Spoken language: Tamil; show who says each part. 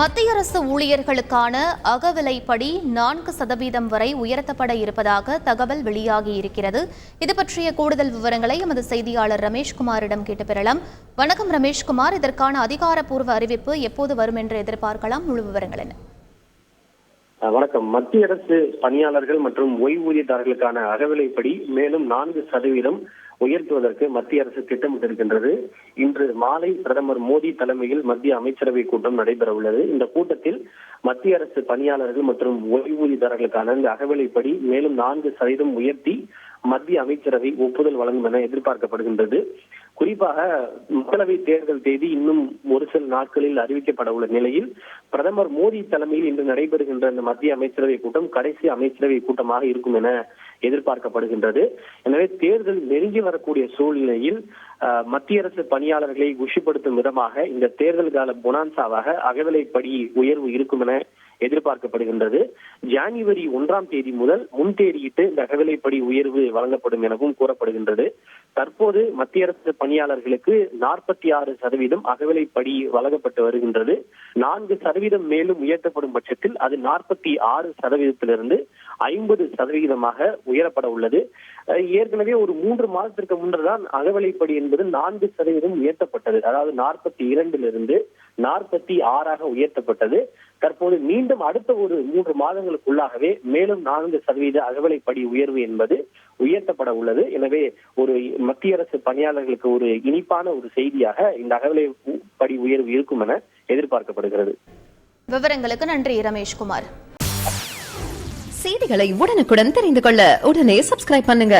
Speaker 1: மத்திய அரசு ஊழியர்களுக்கான அகவிலைப்படி 4% வரை உயர்த்தப்பட இருப்பதாக தகவல் வெளியாகியிருக்கிறது. இது பற்றிய கூடுதல் விவரங்களை எமது செய்தியாளர் ரமேஷ்குமாரிடம் கேட்டு பெறலாம். வணக்கம் ரமேஷ்குமார், இதற்கான அதிகாரப்பூர்வ அறிவிப்பு எப்போது வரும் என்று எதிர்பார்க்கலாம்? முழு விவரங்கள் என்ன?
Speaker 2: வணக்கம். மத்திய அரசு பணியாளர்கள் மற்றும் ஓய்வூதியதாரர்களுக்கான அகவிலைப்படி மேலும் 4% உயர்த்துவதற்கு மத்திய அரசு திட்டமிட்டிருக்கின்றது. இன்று மாலை பிரதமர் மோடி தலைமையில் மத்திய அமைச்சரவை கூட்டம் நடைபெற உள்ளது. இந்த கூட்டத்தில் மத்திய அரசு பணியாளர்கள் மற்றும் ஓய்வூதியதாரர்களுக்கான இந்த அகவிலைப்படி மேலும் 4% உயர்த்தி மத்திய அமைச்சரவை ஒப்புதல் வழங்கும் என எதிர்பார்க்கப்படுகின்றது. குறிப்பாக மக்களவை தேர்தல் தேதி இன்னும் ஒரு சில நாட்களில் அறிவிக்கப்பட உள்ள நிலையில் பிரதமர் மோடி தலைமையில் இன்று நடைபெறுகின்ற இந்த மத்திய அமைச்சரவை கூட்டம் கடைசி அமைச்சரவை கூட்டமாக இருக்கும் என எதிர்பார்க்கப்படுகின்றது. எனவே தேர்தல் நெருங்கி வரக்கூடிய சூழ்நிலையில் மத்திய அரசு பணியாளர்களை குஷிப்படுத்தும் விதமாக இந்த தேர்தல் கால பொனான்சாவாக அகவிலைப்படி உயர்வு இருக்கும் என எதிர்பார்க்கப்படுகின்றது. ஜனவரி 1ஆம் தேதி முதல் முன்தேதியிட்டு இந்த அகவிலைப்படி உயர்வு வழங்கப்படும் எனவும் கூறப்படுகின்றது. தற்போது மத்திய அரசு பணியாளர்களுக்கு 46% அகவிலைப்படி வழங்கப்பட்டு வருகின்றது. 4% மேலும் உயர்த்தப்படும் பட்சத்தில் அது 46%-லிருந்து 50% உயரப்பட உள்ளது. ஏற்கனவே ஒரு 3 மாதத்திற்கு முன்னர் தான் அகவிலைப்படி என்பது 4% உயர்த்தப்பட்டது. அதாவது 42-லிருந்து 46 உயர்த்தப்பட்டது. தற்போது மீண்டும் அடுத்த ஒரு 3 மாதங்களுக்குள்ளாகவே மேலும் 4% அகவிலைப்படி உயர்வு என்பது உயர்த்தப்பட உள்ளது. எனவே ஒரு மத்திய அரசு பணியாளர்களுக்கு ஒரு இனிப்பான ஒரு செய்தியாக இந்த அகவிலைப்படி உயர்வு இருக்கும் என எதிர்பார்க்கப்படுகிறது.
Speaker 1: விவரங்களுக்கு நன்றி ரமேஷ்குமார்.
Speaker 3: செய்திகளை உடனுக்குடன் தெரிந்து கொள்ள உடனே சப்ஸ்கிரைப் பண்ணுங்க.